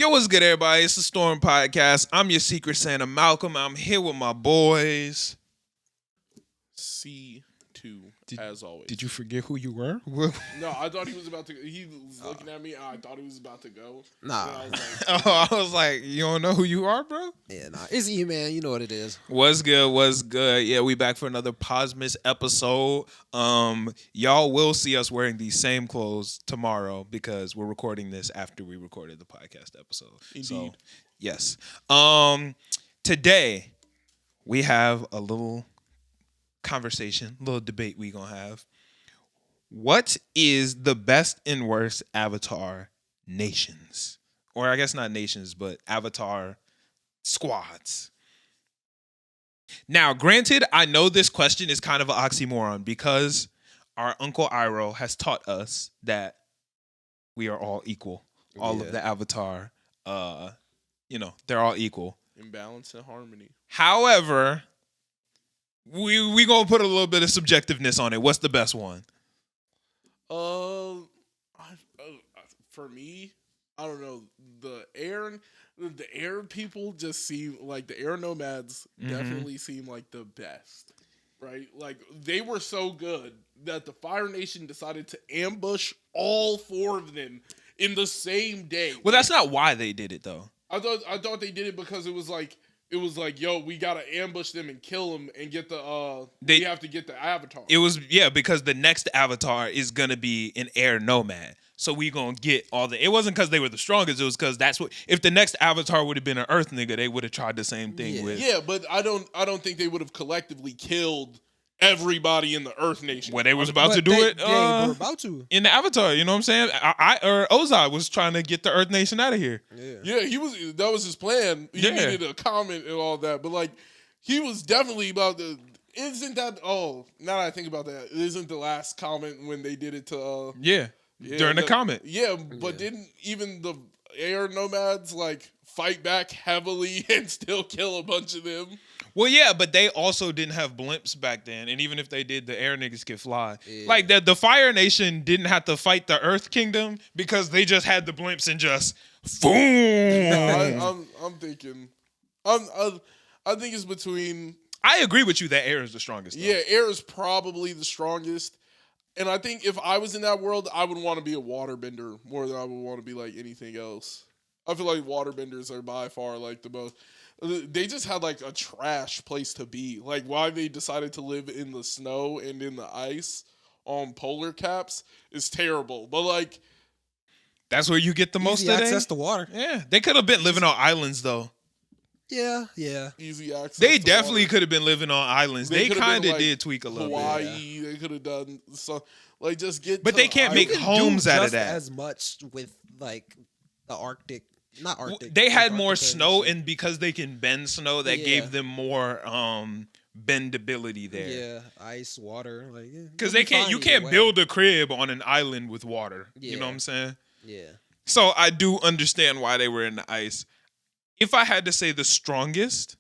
Yo, what's good, everybody? It's the Storm Podcast. I'm your Secret Santa, Malcolm. I'm here with my boys. C2, as always. Did you forget who you were? No, I thought he was about to. He was looking at me. I thought he was about to go. Nah. And I was like, Oh, I was like, you don't know who you are, bro? Yeah, nah. It's E, man. You know what it is. What's good? What's good? Yeah, we back for another Posmus episode. Y'all will see us wearing these same clothes tomorrow because we're recording this after we recorded the podcast episode. Indeed. So, yes. Today we have a little conversation, little debate we gonna have. What is the best and worst Avatar nations? Or I guess not nations, but Avatar squads. Now, granted, I know this question is kind of an oxymoron because our Uncle Iroh has taught us that we are all equal. All of the Avatar, they're all equal. in balance and harmony. However, we gonna put a little bit of subjectiveness on it. What's the best one? For me, I don't know. The air people just seem like the air nomads definitely seem like the best, right? Like they were so good that the Fire Nation decided to ambush all four of them in the same day. Well, that's not why they did it, though. I thought they did it because it was like, yo, we gotta ambush them and kill them and get the we have to get the Avatar. It was because the next Avatar is gonna be an air nomad. So we gonna get all the. It wasn't because they were the strongest. It was because that's what. If the next Avatar would have been an Earth nigga, they would have tried the same thing with. Yeah, but I don't think they would have collectively killed everybody in the Earth Nation. When they was about to do they it, were about to. in the Avatar, you know what I'm saying? Ozai was trying to get the Earth Nation out of here. Yeah, that was his plan. He Yeah. needed a comment and all that, but like he was definitely about the. Isn't that? Oh, now that I think about that, isn't the last comment when they did it to? Yeah, during the comment. Yeah, but didn't even the air nomads like fight back heavily and still kill a bunch of them? Well, yeah, but they also didn't have blimps back then, and even if they did, the air niggas could fly. Yeah. Like the Fire Nation didn't have to fight the Earth Kingdom because they just had the blimps and just boom. No, I'm thinking, I think it's between. I agree with you that air is the strongest. Though. Yeah, air is probably the strongest. And I think if I was in that world, I would want to be a waterbender more than I would want to be like anything else. I feel like waterbenders are by far like the most. They just had like a trash place to be. Like why they decided to live in the snow and in the ice on polar caps is terrible. But like That's where you get the most Easy of access it. to water. Yeah, they could have been living on islands though. Yeah. easy access. They to definitely water. could have been living on islands. They could've been, kind of like, did tweak a little Hawaii. bit. They could have done some like just get. But to they the can't island. make homes out of Just that. as much with like the Arctic, not Arctic. They had more Antarctica snow, shit. and because they can bend snow, that Yeah. gave them more bendability there. Yeah, ice, water, like Because they can't, you can't build a crib on an island with water. You know Yeah. what I'm saying? Yeah, So I do understand why they were in the ice. If I had to say the strongest,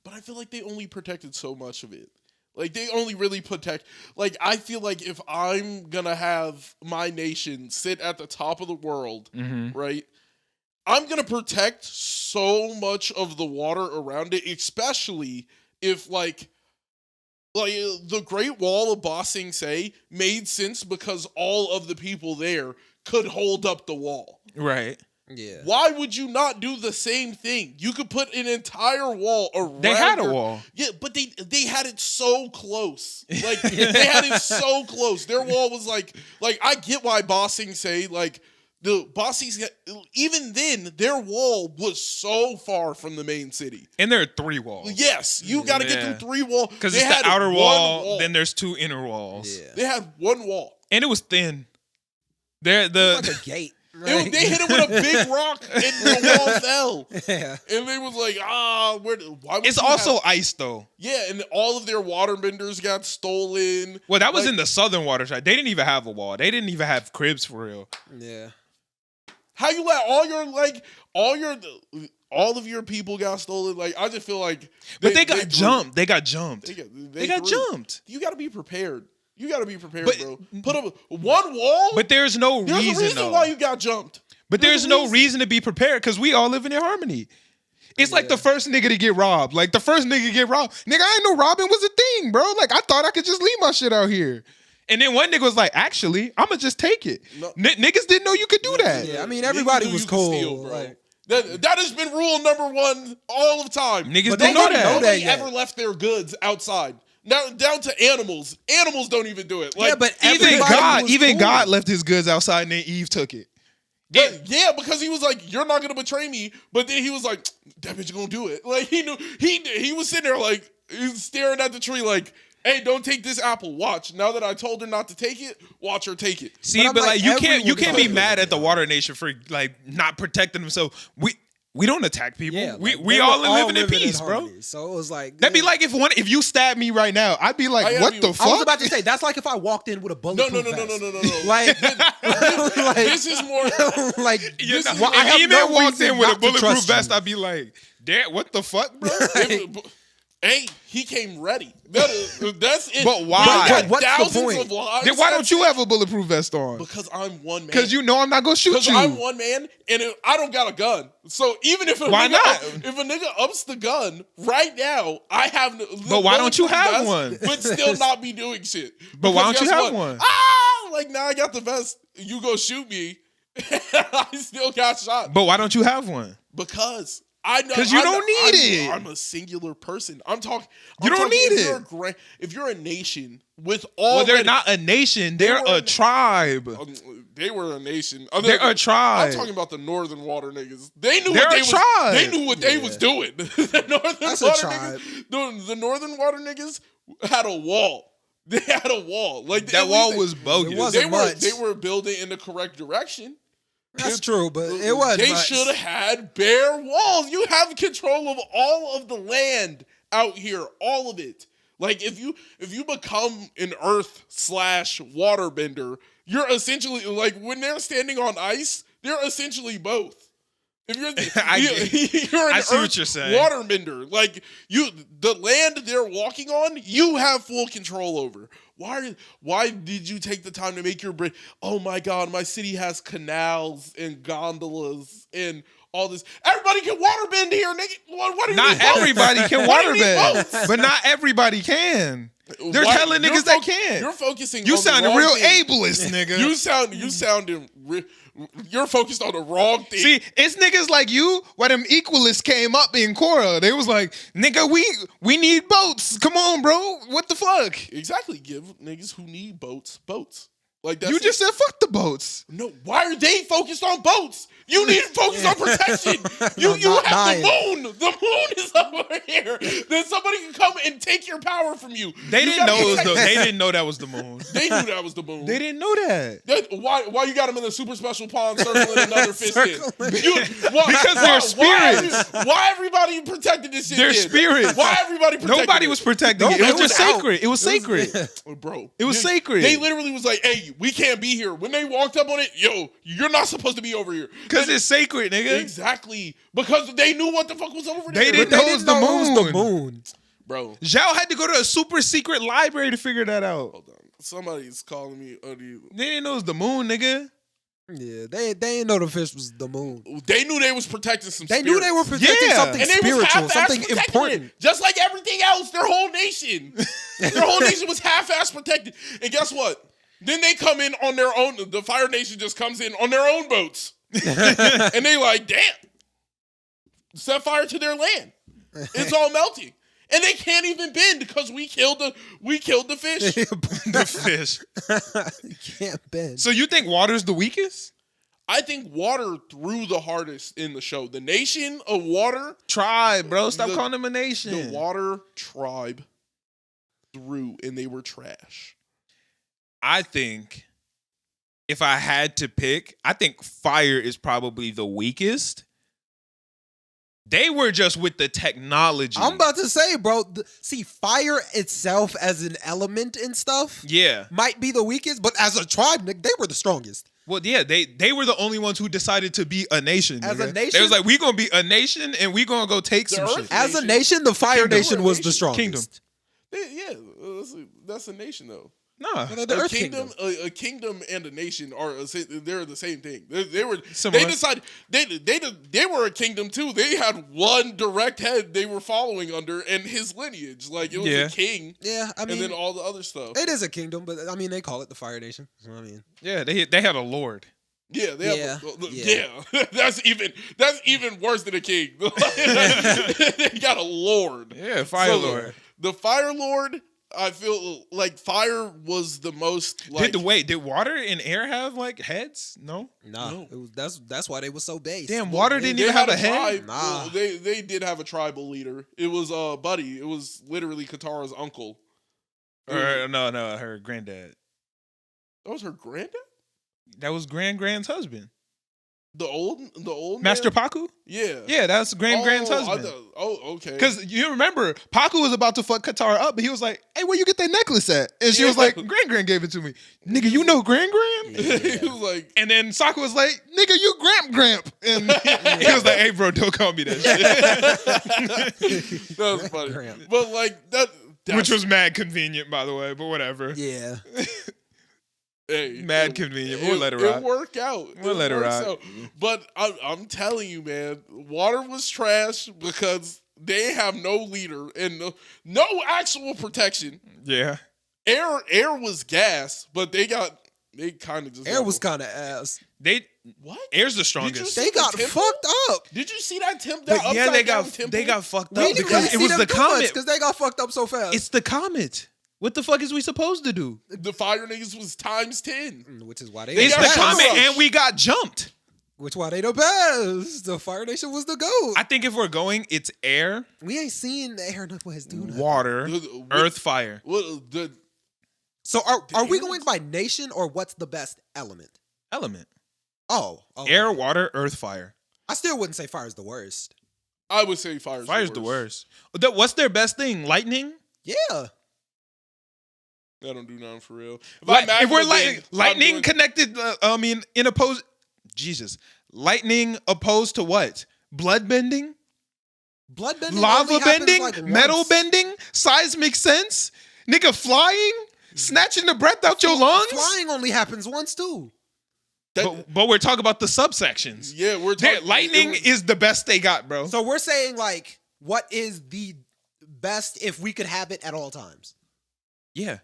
But I feel like they only protected so much of it. Like they only really protect. Like I feel like if I'm gonna have my nation sit at the top of the world, right? I'm gonna protect so much of the water around it, especially if like the Great Wall of Ba Sing Se made sense because all of the people there could hold up the wall. right? yeah. Why would you not do the same thing? You could put an entire wall around. They had a your- wall. Yeah, but they had it so close. Like they had it so close. Their wall was like I get why Ba Sing Se like the Ba Sing Se, even then their wall was so far from the main city. And there are 3 walls. Yes, you got to get Yeah. through 3 walls Because They it's the had outer one wall, then there's 2 inner walls. Yeah. they had one wall. And it was thin. It's like a gate. Right? They hit it with a big rock and the wall fell. Yeah. And they was like, why would It's you also have-" ice, though. Yeah, and all of their waterbenders got stolen. Well, that was Like- in the southern water side. They didn't even have a wall. They didn't even have cribs for real. Yeah. How you let all of your people got stolen? Like I just feel like, But they got threw. jumped. They got jumped. They got threw. jumped. You got to be prepared. You got to be prepared, But- bro. Put up one wall. But there's no There's reason, a reason though. why you got jumped. But there's no reason to be prepared because we all living in harmony. It's like the first nigga to get robbed. Like the first nigga to get robbed. Nigga, I ain't know robbing was a thing, bro. Like I thought I could just leave my shit out here. And then one nigga was like, actually, I'ma just take it. No. Niggas didn't know you could do that. Yeah, I mean everybody Niggas knew was you could cool. steal, bro. Like, That has been rule number one all of time. Niggas But didn't know nobody that. know Nobody yet. ever left their goods outside. Now down to animals. Animals don't even do it. Like, yeah, but Even everybody was cool. God left his goods outside and then Eve took it. yeah, because he was like, "You're not gonna betray me," but then he was like, "That bitch gonna do it." Like he knew he was sitting there like he was staring at the tree like, "Hey, don't take this apple. Watch. Now that I told her not to take it, watch her take it." See, But I'm but like, like you can't everyone be does. mad at the Water Nation for like not protecting themselves. We don't attack people. Yeah, we like, they all were living in peace, bro. harmony. So it was like That'd be like if you stabbed me right now, I'd be like, I what am the you. fuck? I was about to say that's like if I walked in with a No, bulletproof no, no, no, vest. no, no, no, no. Like, like This is more. like You know, well, I if have E-Man no walked reason in with a not to bulletproof trust you. vest, I'd be like, damn, what the fuck, bro? Hey, he came ready. That's it. But why? He got But what's the thousands point? of lives. Then why don't you have a bulletproof vest on? Because I'm one man. Because you know I'm not gonna shoot Because you. I'm one man and I don't got a gun. So even if Why not? if a nigga ups the gun right now, I have. But why don't you have bulletproof vest, one? But still not be doing shit. But why Because don't you guess have what? one? Ah, like now I got the vest. You go shoot me. I still got shot But why don't you have one? because I know 'Cause you don't need it. I'm a singular person. I'm talking. You don't need if it. You're if you're a nation with all, Well, they're not a nation. They're were- a tribe. They were a nation. They're a tribe. I'm talking about the Northern Water niggas. They knew They're what a they was. tribe. They knew what they was doing. The Northern That's a Water tribe. niggas. The Northern Water niggas had a wall. They had a wall. Like That at wall least was bogus. It wasn't They much. they were building in the correct direction. That's true, but it was. They should have had bare walls. You have control of all of the land out here, all of it. Like if you become an earth / waterbender, you're essentially like when they're standing on ice, they're essentially both. If you're you're an I see what earth you're saying. waterbender, like the land they're walking on, you have full control over. Why did you take the time to make your bridge? Oh my God, my city has canals and gondolas and all this. Everybody can waterbend here, nigga. What do you Not need boats? everybody can Why do you need waterbend, boats? but not everybody can. There's Why- hella you're niggas that fo- can. You're focusing. You on the sounded wrong real thing. ableist, nigga. You sounding. You're focused on the wrong thing. See, it's niggas like you where them equalists came up in Korra. They was like, nigga, we need boats. Come on, bro. What the fuck? Exactly. Give niggas who need boats. Like that's You it. just said fuck the boats. No, why are they focused on boats? You need to focus on protection. You I'm not have dying. the moon. The moon is over here. Then somebody can come and take your power from you. They You didn't gotta know it was protect- they didn't know that was the moon. They knew that was the moon. They didn't know that. Why you got them in the super special pond circling another fist in? Because they're spirits. Why everybody protected this shit? They're then? spirits. Why everybody protected Nobody it? was protecting it. It No, was it just was out. sacred. It was sacred. Bro, It was sacred. They literally was like, "Hey, we can't be here." When they walked up on it, yo, you're not supposed to be over here. Because it's sacred, nigga. Exactly. Because they knew what the fuck was over there. They didn't They know it didn't was the know it was the moon. moon. Bro, Zhao had to go to a super secret library to figure that out. hold on. Somebody's calling me. They didn't know it was the moon, nigga. Yeah, they didn't know the fish was the moon. They knew they was protecting some They knew they were spirits. protecting Yeah. something And they was spiritual, half-ass something protecting important. it. Just like everything else, their whole nation. Their whole nation was half-ass protected. And guess what? Then they come in on their own. The Fire Nation just comes in on their own boats. And they like, damn. Set fire to their land. It's all melting. And they can't even bend because we killed the fish. The fish. Can't bend. So you think water's the weakest? I think water threw the hardest in the show. The nation of water, Tribe, bro. Stop The- calling them a nation. the water tribe threw, and they were trash. I think if I had to pick, I think fire is probably the weakest. They were just with the technology. I'm about to say, bro. See, fire itself as an element and stuff Yeah. might be the weakest, but as a tribe, they were the strongest. Well, yeah, they were the only ones who decided to be a nation. As nigga. a nation? They was like, we gonna be a nation and we gonna go take some Earth shit. As a Nation. nation, the Fire Kingdom. Nation was the Kingdom. strongest. Kingdom. Yeah, that's a nation though. No, They're the A Earth kingdom, Kingdom. a kingdom and a nation they're the same thing. They were Similar. they decided they were a kingdom too. They had one direct head they were following under and his lineage. Like it was Yeah. a king, Yeah, I and mean, then all the other stuff. it is a kingdom, but I mean, they call it the Fire Nation. So, I mean, yeah, they had a lord. Yeah, they Yeah, have. yeah. Yeah, that's even worse than a king. They got a lord. Yeah, Fire So, Lord. The Fire Lord. I feel like fire was the most. Like, Did water and air have like heads? No. nah, No. it was, that's why they were so based. Damn, water didn't they even had have a head. tribe. Nah. Well, they did have a tribal leader. It was Buddy. It was literally Katara's uncle. Or no, her granddad. That was her granddad. That was Grand's husband. The old Master man? Paku? Yeah. Yeah, that's Grand's husband. Okay. Because you remember, Paku was about to fuck Katara up, but he was like, "Hey, where you get that necklace at?" And she was Yeah. like, "Grand gave it to me." Nigga, you know Grand? Yeah. he was like, And then Sokka was like, "Nigga, you Gramp." And he was like, "Hey, bro, don't call me that shit." that was funny. Gramp. But like that's, Which was mad convenient, by the way, but whatever. Yeah, hey, Mad it- convenient. We'll let it rock. It worked out. We'll let it works rock. out. But I'm telling you, man, water was trash because they have no leader and no actual protection. Yeah. Air was gas, but they kind of just air was kind of ass. what? Air's the Did you strongest. see They the got temple? fucked up. Did you see that temple? But yeah, they got fucked We up didn't because really it was see the them do much comet. because they got fucked up so fast. It's the comet. What the fuck is we supposed to do? The fire niggas was times 10. Which is why they. They It's got the best. comet, rush. and we got jumped. Which why they the best. The Fire Nation was the goat. I think if we're going, it's air, We ain't seen the air Northwest do nothing. water, earth, fire. What the So are we air going was- by nation or what's the best element? Element. Oh, Air, water, earth, fire. I still wouldn't say fire is the worst. I would say fire's Fire's the worst. What's their best thing? Lightning? Yeah. I don't do nothing for real. If we're Magma, lightning then connected, in opposed. Jesus. Lightning opposed to what? Blood bending? Blood bending. Lava only happens, bending? like, Metal once. bending? Seismic sense? Nigga flying? Snatching the breath out your lungs? Flying only happens once too. But we're talking about the subsections. yeah, we're There, talking. lightning is the best they got, bro. So we're saying like, what is the best if we could have it at all times? Yeah.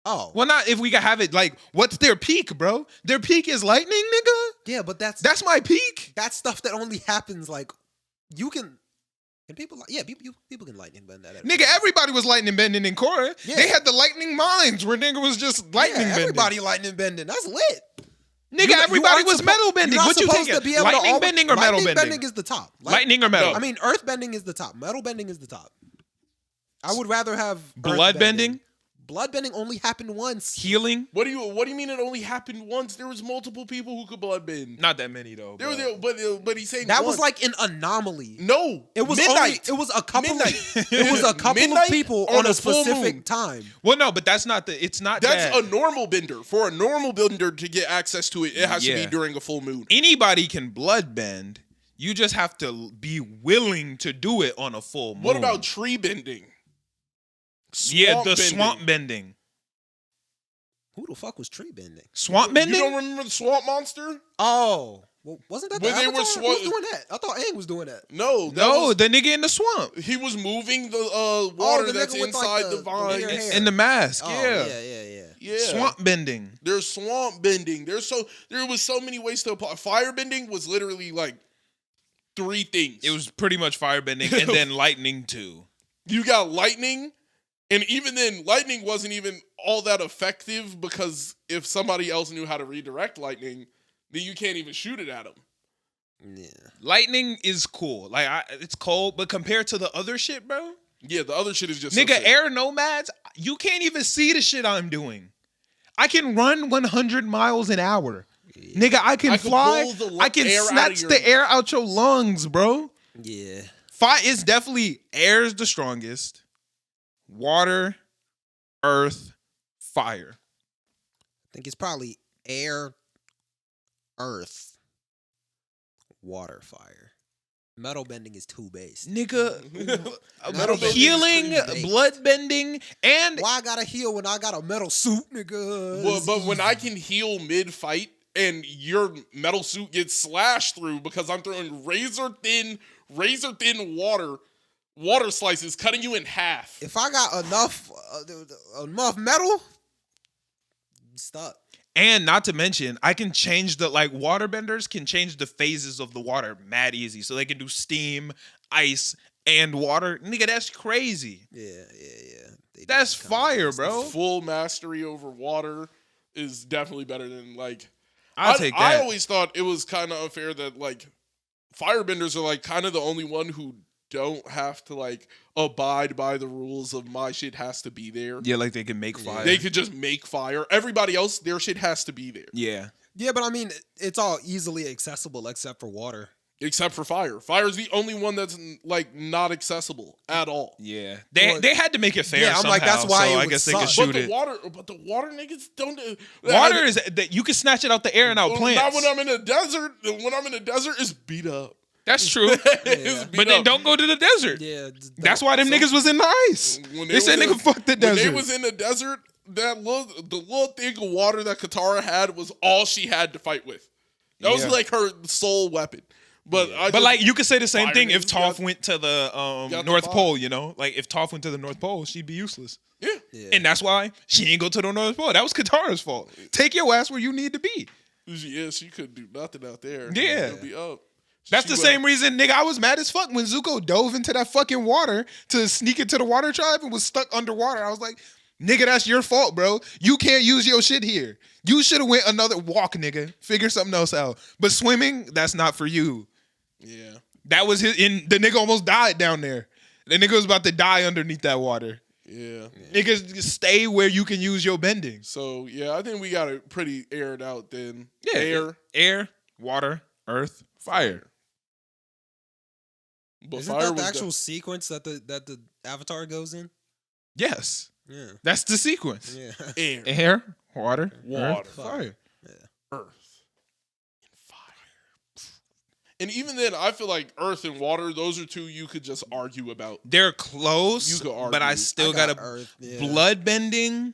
Oh, Well, not if we could have it. Like, what's their peak, bro? Their peak is lightning, nigga. yeah, but That's my peak. that's stuff that only happens like you can. Can people? Yeah, people can lightning bend that. Nigga, everybody was lightning bending in Korra. Yeah. They had the lightning mines where nigga was just lightning bending. everybody lightning bending. That's lit. Nigga, everybody aren't was suppo- metal bending. you're not What you supposed think? to be able to Lightning always- bending or metal lightning bending? bending is the top. Lightning or metal? I mean, earth bending is the top. Metal bending is the top. I would rather have earth Blood bending? Blood bending only happened once. Healing? What do you mean it only happened once? There was multiple people who could blood bend. Not that many though. There bro. was, but he's saying That once. was like an anomaly. no. It was midnight. Only, it was a couple. Midnight. It was a couple of Midnight people on on a a full specific moon. time. Well, no, but that's not the. It's not That's that. a normal bender. For a normal bender to get access to it, it has to Yeah. be during a full moon. Anybody can blood bend. You just have to be willing to do it on a full moon. What about tree bending? yeah, the Swamp bending. swamp bending? Who the fuck was tree bending? Swamp You bending? don't remember the swamp monster? Oh, well, wasn't that the When they were Avatar? Who was doing that? I thought Aang was doing that. No. that No, was- the nigga in the swamp he was moving the water the that's nigga with, like, inside the the vine. weird hair. in the mask. Oh, yeah. yeah. Yeah. Swamp bending. There's swamp bending. There was so many ways to apply. Fire bending was literally like 3 things. It was pretty much fire bending and then lightning too. You got lightning, and even then, lightning wasn't even all that effective because if somebody else knew how to redirect lightning, then you can't even shoot it at them. Yeah. Lightning is cool. Like it's cold, but compared to the other shit, bro. Yeah, the other shit is just so Nigga, sick. air nomads, you can't even see the shit I'm doing. I can run 100 miles an hour. Nigga, I can I can fly. pull the I can air out of snatch your- the air out your lungs, bro. Yeah. Fire is definitely air's the strongest. Water, earth, fire. I think it's probably air, earth, water, fire. Metal bending is too base. Nigga, Metal bending is healing, pretty based. blood bending, and Why I gotta heal when I got a metal suit, nigga? But when I can heal mid-fight and your metal suit gets slashed through because I'm throwing razor thin water slices cutting you in half. If I got enough metal, I'm stuck. And not to mention, I can change the waterbenders can change the phases of the water mad easy. So they can do steam, ice, and water. Nigga, that's crazy. Yeah. They That's do kinda fire, crazy. bro. Full mastery over water is definitely better than I'll take that. I always thought it was kind of unfair that firebenders are kind of the only one who don't have to abide by the rules of my shit has to be there. Yeah, they can make fire. They could just make fire. Everybody else, their shit has to be there. Yeah. Yeah, but I mean, it's all easily accessible except for water. Except for fire. Fire is the only one that's not accessible at all. Yeah. Well, They had to make it fair yeah, I'm like, somehow, that's why so it I would guess they could suck. shoot it. But the water niggas don't. Water is that you can snatch it out the air and out plants. Not when I'm in a desert. When I'm in a desert, it's beat up. That's true. It's beat But then up. don't go to the desert. Yeah, That's why them niggas was in the ice. When They said was nigga fuck the When desert. they was in the desert, the little thing of water that Katara had was all she had to fight with. That was Yeah. her sole weapon. But you could say the same Fire thing if niggas got- Toph went to the got the North vibe. Pole, if Toph went to the North Pole, she'd be useless. yeah. And that's why she ain't go to the North Pole. That was Katara's fault. Take your ass where you need to be. Yeah, she couldn't do nothing out there. Yeah. It'll be up. That's She the went- same reason, nigga, I was mad as fuck when Zuko dove into that fucking water to sneak into the water tribe and was stuck underwater. I was like, nigga, that's your fault, bro. You can't use your shit here. You should have went another walk, nigga. Figure something else out. But swimming, that's not for you. Yeah. That was the nigga almost died down there. The nigga was about to die underneath that water. Yeah. Niggas stay where you can use your bending. So yeah, I think we got it pretty aired out then. Yeah. Air, water, earth, fire. But Isn't fire that the was actual sequence that the Avatar goes in? Yes. Yeah. That's the sequence. Yeah. air, Air, water, Water. earth, fire. earth, and fire. And even then, I feel like earth and water; those are two you could just argue about. They're close, You could argue. but I still I got got a Earth, yeah. blood bending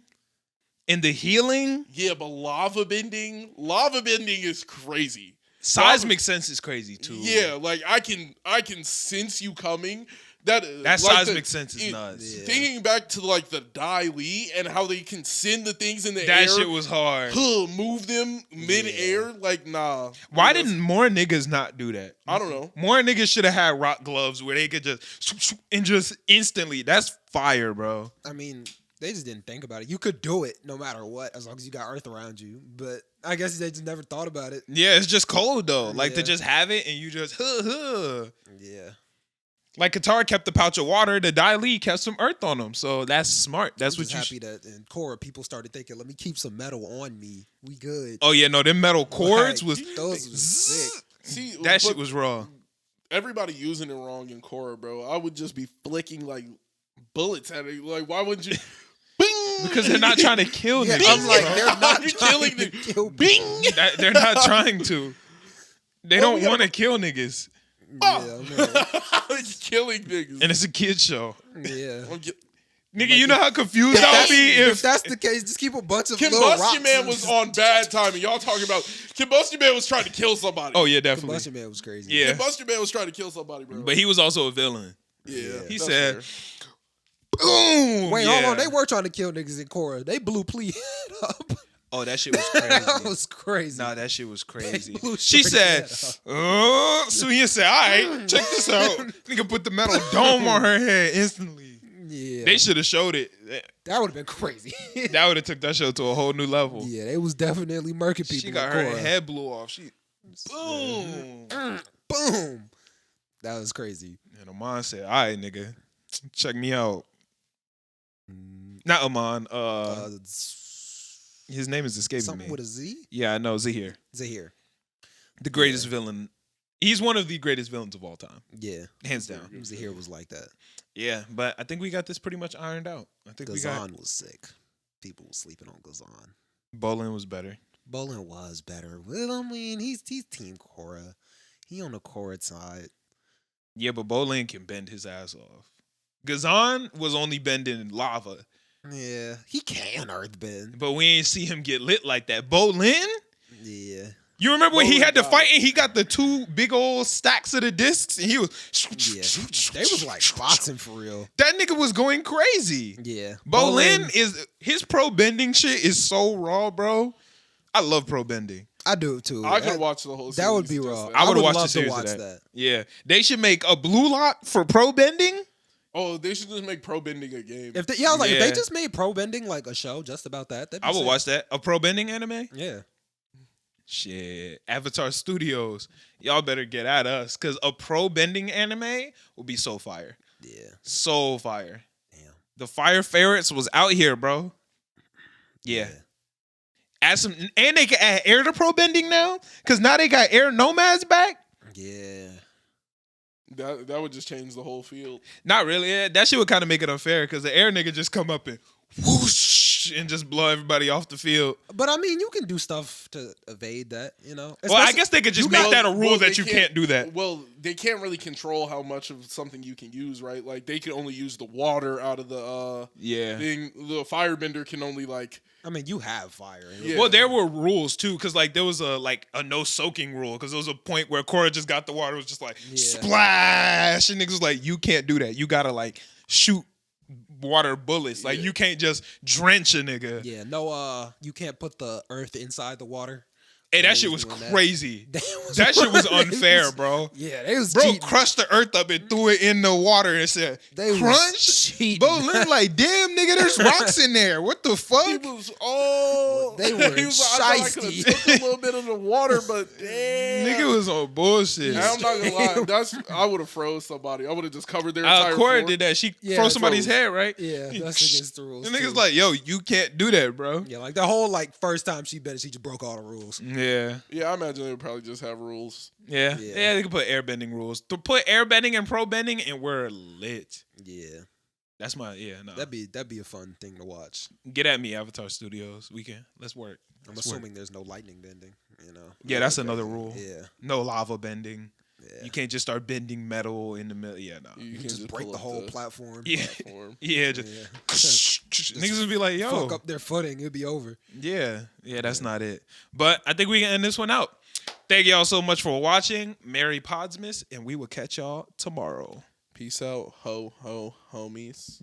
and the healing. Yeah, but lava bending is crazy. Seismic sense is crazy too. Yeah, I can sense you coming. That seismic sense is nuts. Yeah. Thinking back to the Dai Li and how they can send the things in the That air, shit was hard. move them mid-air. Nah. Why didn't more niggas not do that? I don't know. More niggas should have had rock gloves where they could just swoop, swoop, and just instantly. That's fire, bro. I mean, they just didn't think about it. You could do it no matter what, as long as you got Earth around you. But I guess they just never thought about it. Yeah, it's just cold though. To Yeah. just have it and you just Yeah. Like Katara kept the pouch of water, the Dai Li kept some earth on them. So that's smart. That's I'm what just you. happy that in Korra people started thinking, let me keep some metal on me. We good. Oh yeah, no, them metal cords Like, was those was sick. See, that shit but was raw. everybody using it wrong in Korra, bro. I would just be flicking bullets at it. Why wouldn't you? Bing! Because they're not trying to kill Yeah, niggas. I'm like, bro. they're not You're trying killing to the- kill Bing! They're not trying to. They Well, don't we want to gotta- kill niggas. Yeah, man. Killing niggas. And it's a kid show. Yeah. I'm get- Nigga, you know how confused I would be If if that's the case, just keep a bunch of little rocks. Combustion Man and was just- on bad timing. Y'all talking about Combustion Man was trying to kill somebody. Oh yeah, definitely. Combustion Man was crazy. Yeah. Combustion Man was trying to kill somebody, bro. But he was also a villain. yeah, He that's said, fair. boom. Wait, yeah. hold on. They were trying to kill niggas in Korra. They blew Plea up. Oh, that shit was that crazy. was crazy. Nah, that shit was crazy. blew She straight said, head Suya said, all right, check this out. Nigga put the metal dome on her head instantly. Yeah. They should have showed it. That would have been crazy. That would have took that show to a whole new level. yeah, they was definitely murking people. She got in her Korra. head blew off. She boom. Boom. That was crazy. And Amon said, all right, nigga, check me out. Not Amon. His name is escaping Something me. with a Z? Yeah, I know. Zahir. Zahir. The greatest villain. He's one of the greatest villains of all time. Yeah. Hands down. Zahir was like that. Yeah, but I think we got this pretty much ironed out. I think we got Ghazan was sick. People were sleeping on Ghazan. Bolin was better. Bolin was better. Well, I mean, he's Team Korra. He on the Korra side. Yeah, but Bolin can bend his ass off. Gazan was only bending lava, Yeah, he can earthbend. but we ain't see him get lit like that. Bolin? Yeah. You remember when he Bolin had to got fight it. and he got the 2 big old stacks of the discs and he was Yeah. They was like boxing for real. That nigga was going crazy. Yeah. Bolin is his pro bending shit is so raw, bro. I love pro bending. I do too. I could watch the whole. That would series be just raw. that. I would would watch the love to series watch of that. that. Yeah, they should make a blue lot for pro bending. Oh, they should just make pro bending a game. If they, I was like, if Yeah. they just made pro bending like a show just about that, that'd be I would sick. watch that. A pro bending anime. Yeah. Shit, Avatar Studios, y'all better get at us because a pro bending anime will be so fire, Yeah. so fire. Damn. The Fire Ferrets was out here, bro. Yeah. Add some, and they can add air to pro bending now because now they got air nomads back. Yeah. That would just change the whole field. Not really. Yeah, that shit would kind of make it unfair because the air nigga just come up and whoosh and just blow everybody off the field. But I mean, you can do stuff to evade that, you know. Well, I guess they could just You make got- that a rule well, that they you can't do that. Well, they can't really control how much of something you can use, right? Like they can only use the water out of the Yeah. thing. The firebender can only like. I mean, you have fire. Yeah. Well, there were rules too, because like there was a no soaking rule, because there was a point where Korra just got the water, was just like Yeah. splash, and niggas was like, you can't do that. You gotta like shoot water bullets. Like Yeah. you can't just drench a nigga. Yeah, no, you can't put the earth inside the water. Hey, They that shit was was doing that. crazy. That That shit was they unfair, was- bro. Yeah, they was Bro cheating. crushed the earth up and threw it in the water and said, They was crunch. cheating. Bro, Lynn like, damn, nigga, there's rocks in there. What the He fuck? was They were he was like, I thought I could shiesty. have took a little bit of the water, but damn. Nigga was on bullshit. I'm not gonna lie. I would have froze somebody. I would have just covered their entire Cora floor. did that. She Yeah, froze somebody's froze. head, right? Yeah, that's against the rules. The nigga's too. like, yo, you can't do that, bro. yeah, like the whole like first time she bet it, she just broke all the rules. Yeah. Yeah, I imagine they would probably just have rules. Yeah. Yeah. Yeah, they could put airbending rules. To put airbending and pro bending and we're lit. Yeah, That's my no. that'd be a fun thing to watch. Get at me, Avatar Studios. We can. Let's work. I'm Let's work. assuming there's no lightning bending. You know. Yeah, that's another rule. Yeah, No lava bending. yeah. You can't just start bending metal in the middle. Yeah, no. You You can just break pull the up whole platform. Yeah. platform. Yeah, just Yeah. niggas would be like, yo. Fuck up their footing, it'd be over. Yeah, that's not it. But I think we can end this one out. Thank y'all so much for watching. Merry Podsmas, and we will catch y'all tomorrow. Peace out, ho, ho, homies.